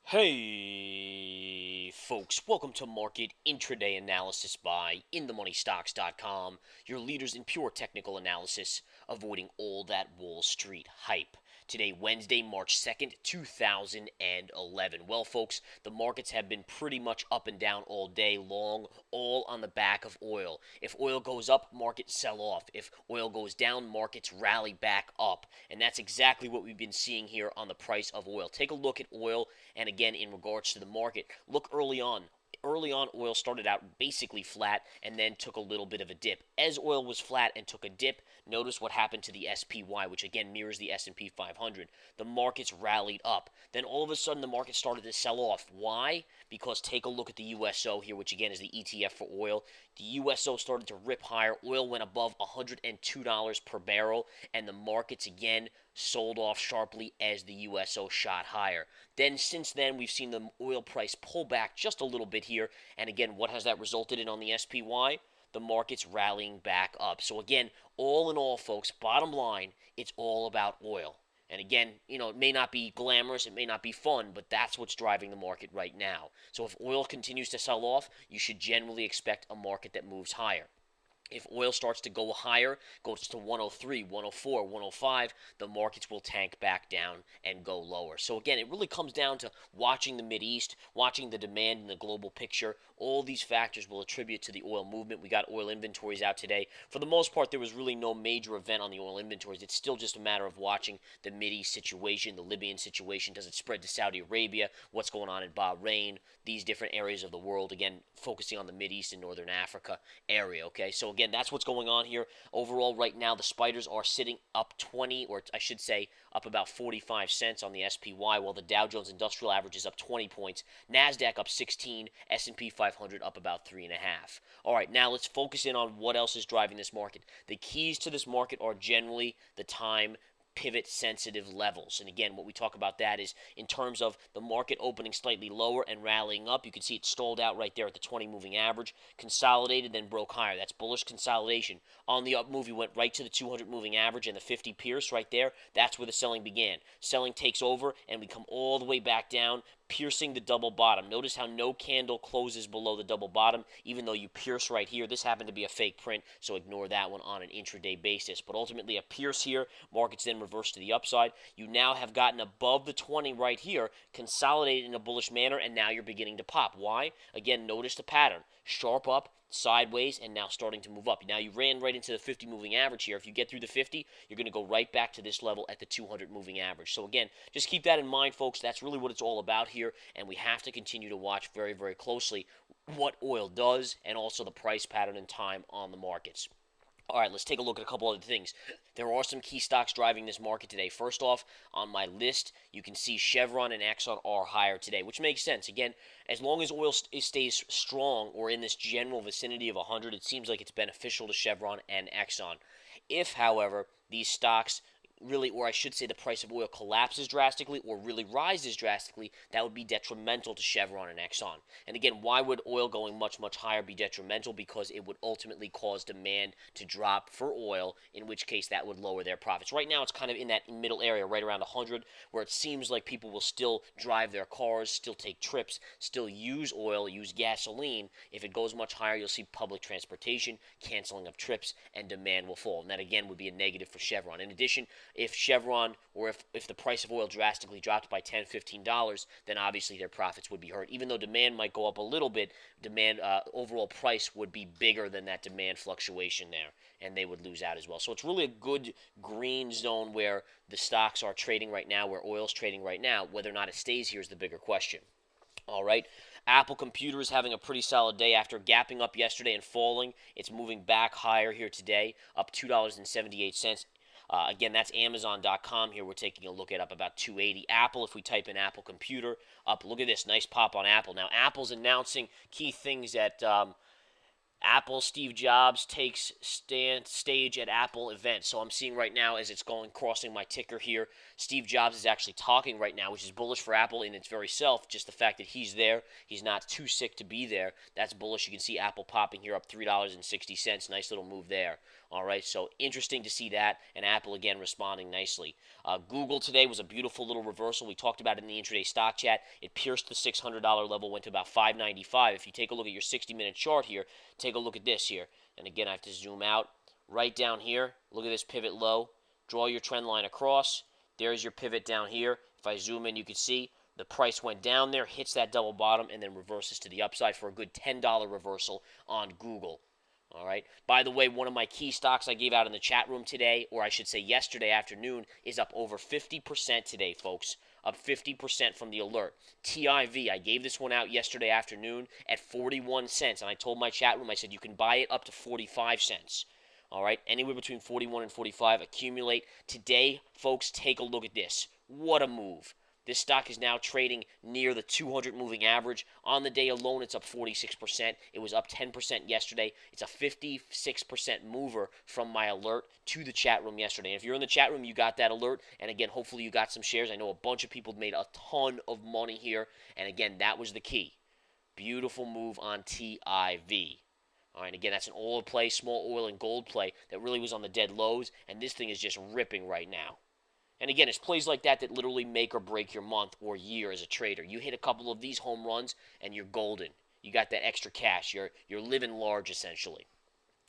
Hey, folks, welcome to Market Intraday Analysis by InTheMoneyStocks.com, your leaders in pure technical analysis, avoiding all that Wall Street hype. Today, Wednesday, March 2nd, 2011. Well, folks, the markets have been pretty much up and down all day long, all on the back of oil. If oil goes up, markets sell off. If oil goes down, markets rally back up. And that's exactly what we've been seeing here on the price of oil. Take a look at oil, and again, in regards to the market, look early on. Early on, oil started out basically flat and then took a little bit of a dip. As oil was flat and took a dip, notice what happened to the SPY, which again mirrors the S&P 500. The markets rallied up. Then all of a sudden, the market started to sell off. Why? Because take a look at the USO here, which again is the ETF for oil. The USO started to rip higher. Oil went above $102 per barrel, and the markets again sold off sharply as the USO shot higher. Then since then, we've seen the oil price pull back just a little bit here. And again, what has that resulted in on the SPY? The market's rallying back up. So again, all in all, folks, bottom line, it's all about oil. And again, it may not be glamorous, it may not be fun, but that's what's driving the market right now. So if oil continues to sell off, you should generally expect a market that moves higher. If oil starts to go higher, goes to 103, 104, 105, the markets will tank back down and go lower. So again, it really comes down to watching the Mideast, watching the demand in the global picture. All these factors will attribute to the oil movement. We got oil inventories out today. For the most part, there was really no major event on the oil inventories. It's still just a matter of watching the Mideast situation, the Libyan situation. Does it spread to Saudi Arabia? What's going on in Bahrain? These different areas of the world. Again, focusing on the Mideast and Northern Africa area. Okay, so again, that's what's going on here. Overall, right now, the spiders are sitting up 20, or I should say, up about 45 cents on the SPY, while the Dow Jones Industrial Average is up 20 points. NASDAQ up 16, S&P 500 up about 3.5. All right, now let's focus in on what else is driving this market. The keys to this market are generally the time pivot sensitive levels. And again, what we talk about that is in terms of the market opening slightly lower and rallying up. You can see it stalled out right there at the 20 moving average, consolidated, then broke higher. That's bullish consolidation. On the up move, you went right to the 200 moving average and the 50 pierce right there. That's where the selling began. Selling takes over, and we come all the way back down, piercing the double bottom. Notice how no candle closes below the double bottom, even though you pierce right here. This happened to be a fake print, so ignore that one on an intraday basis. But ultimately, a pierce here, markets then reverse to the upside. You now have gotten above the 20 right here, consolidated in a bullish manner, and now you're beginning to pop. Why? Again, notice the pattern. Sharp up, sideways, and now starting to move up. Now you ran right into the 50 moving average here. If you get through the 50, you're going to go right back to this level at the 200 moving average. So again, just keep that in mind, folks. That's really what it's all about here, and we have to continue to watch very, very closely what oil does and also the price pattern and time on the markets. All right, let's take a look at a couple other things. There are some key stocks driving this market today. First off, on my list, you can see Chevron and Exxon are higher today, which makes sense. Again, as long as oil stays strong or in this general vicinity of 100, it seems like it's beneficial to Chevron and Exxon. If, however, these stocks really, or I should say the price of oil collapses drastically or really rises drastically, that would be detrimental to Chevron and Exxon. And again, why would oil going much, much higher be detrimental? Because it would ultimately cause demand to drop for oil, in which case that would lower their profits. Right now, it's kind of in that middle area, right around 100, where it seems like people will still drive their cars, still take trips, still use oil, use gasoline. If it goes much higher, you'll see public transportation, canceling of trips, and demand will fall. And that, again, would be a negative for Chevron. In addition, if Chevron or if the price of oil drastically dropped by $10, $15, then obviously their profits would be hurt. Even though demand might go up a little bit, demand overall price would be bigger than that demand fluctuation there, and they would lose out as well. So it's really a good green zone where the stocks are trading right now, where oil's trading right now. Whether or not it stays here is the bigger question. All right. Apple Computer is having a pretty solid day after gapping up yesterday and falling. It's moving back higher here today, up $2.78. Again, that's Amazon.com here. We're taking a look at up about 280. Apple, if we type in Apple Computer, up. Look at this. Nice pop on Apple. Now, Apple's announcing key things at Apple. Steve Jobs takes stage at Apple event. So I'm seeing right now as it's going, crossing my ticker here, Steve Jobs is actually talking right now, which is bullish for Apple in its very self. Just the fact that he's there, he's not too sick to be there, that's bullish. You can see Apple popping here up $3.60. Nice little move there. All right, so interesting to see that, and Apple again responding nicely. Google today was a beautiful little reversal. We talked about it in the intraday stock chat. It pierced the $600 level, went to about 595. If you take a look at your 60-minute chart here, take a look at this here. And again, I have to zoom out. Right down here, look at this pivot low. Draw your trend line across. There's your pivot down here. If I zoom in, you can see the price went down there, hits that double bottom, and then reverses to the upside for a good $10 reversal on Google. All right. By the way, one of my key stocks I gave out in the chat room today, or I should say yesterday afternoon, is up over 50% today, folks. Up 50% from the alert. TIV, I gave this one out yesterday afternoon at 41 cents. And I told my chat room, I said you can buy it up to 45 cents. All right. Anywhere between 41 and 45. Accumulate. Today, folks, take a look at this. What a move. This stock is now trading near the 200 moving average. On the day alone, it's up 46%. It was up 10% yesterday. It's a 56% mover from my alert to the chat room yesterday. And if you're in the chat room, you got that alert. And again, hopefully you got some shares. I know a bunch of people made a ton of money here. And again, that was the key. Beautiful move on TIV. All right, again, that's an oil play, small oil and gold play that really was on the dead lows. And this thing is just ripping right now. And again, it's plays like that that literally make or break your month or year as a trader. You hit a couple of these home runs, and you're golden. You got that extra cash. You're living large, essentially.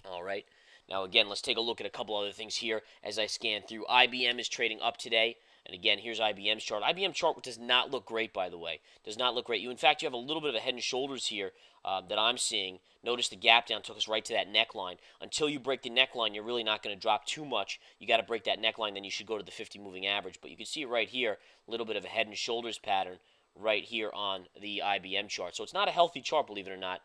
All right. Now, again, let's take a look at a couple other things here as I scan through. IBM is trading up today. And again, here's IBM's chart. IBM chart does not look great, by the way. Does not look great. In fact, you have a little bit of a head and shoulders here that I'm seeing. Notice the gap down took us right to that neckline. Until you break the neckline, you're really not going to drop too much. You got to break that neckline, then you should go to the 50 moving average. But you can see it right here, a little bit of a head and shoulders pattern right here on the IBM chart. So it's not a healthy chart, believe it or not.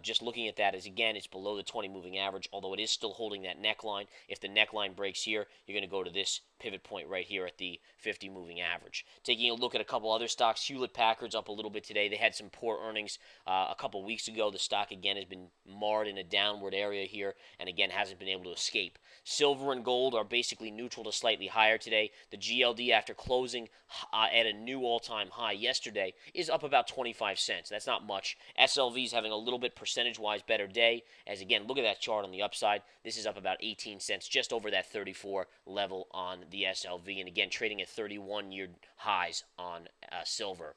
Just looking at that, as again, it's below the 20 moving average, although it is still holding that neckline. If the neckline breaks here, you're going to go to this pivot point right here at the 50 moving average. Taking a look at a couple other stocks, Hewlett-Packard's up a little bit today. They had some poor earnings a couple weeks ago. The stock again has been marred in a downward area here, and again hasn't been able to escape. Silver and gold are basically neutral to slightly higher today. The GLD, after closing at a new all-time high yesterday, is up about 25 cents. That's not much. SLV is having a little bit percentage-wise better day, as again, look at that chart on the upside. This is up about 18 cents, just over that 34 level on the SLV, and again, trading at 31-year highs on silver.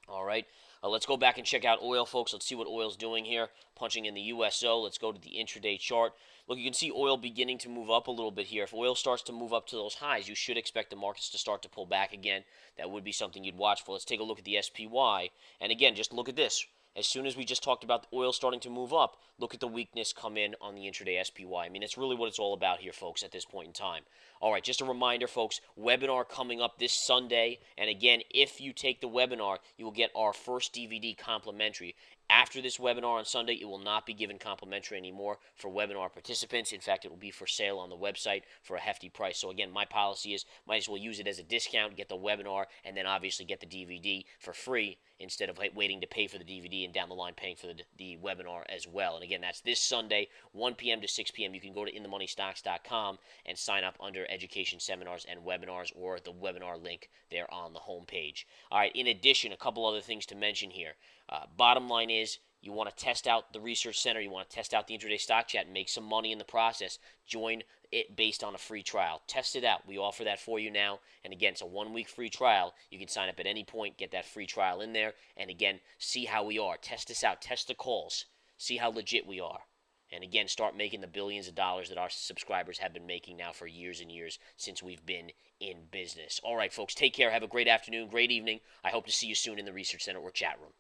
All right, let's go back and check out oil, folks. Let's see what oil's doing here. Punching in the USO, let's go to the intraday chart. Look, you can see oil beginning to move up a little bit here. If oil starts to move up to those highs, you should expect the markets to start to pull back again. That would be something you'd watch for. Let's take a look at the SPY, and again, just look at this. As soon as we just talked about the oil starting to move up, look at the weakness come in on the intraday SPY. I mean, it's really what it's all about here, folks, at this point in time. All right, just a reminder, folks, webinar coming up this Sunday. And again, if you take the webinar, you will get our first DVD complimentary. After this webinar on Sunday, it will not be given complimentary anymore for webinar participants. In fact, it will be for sale on the website for a hefty price. So again, my policy is might as well use it as a discount, get the webinar, and then obviously get the DVD for free instead of waiting to pay for the DVD and down the line paying for the webinar as well. And again, that's this Sunday, 1 p.m. to 6 p.m. You can go to inthemoneystocks.com and sign up under education seminars and webinars, or the webinar link there on the homepage. All right, in addition, a couple other things to mention here. Bottom line is, you want to test out the research center, you want to test out the intraday stock chat, and make some money in the process. Join it based on a free trial. Test it out. We offer that for you now. And again, it's a 1-week free trial. You can sign up at any point, get that free trial in there, and again, see how we are. Test us out. Test the calls. See how legit we are. And again, start making the billions of dollars that our subscribers have been making now for years and years since we've been in business. All right, folks, take care. Have a great afternoon, great evening. I hope to see you soon in the research center or chat room.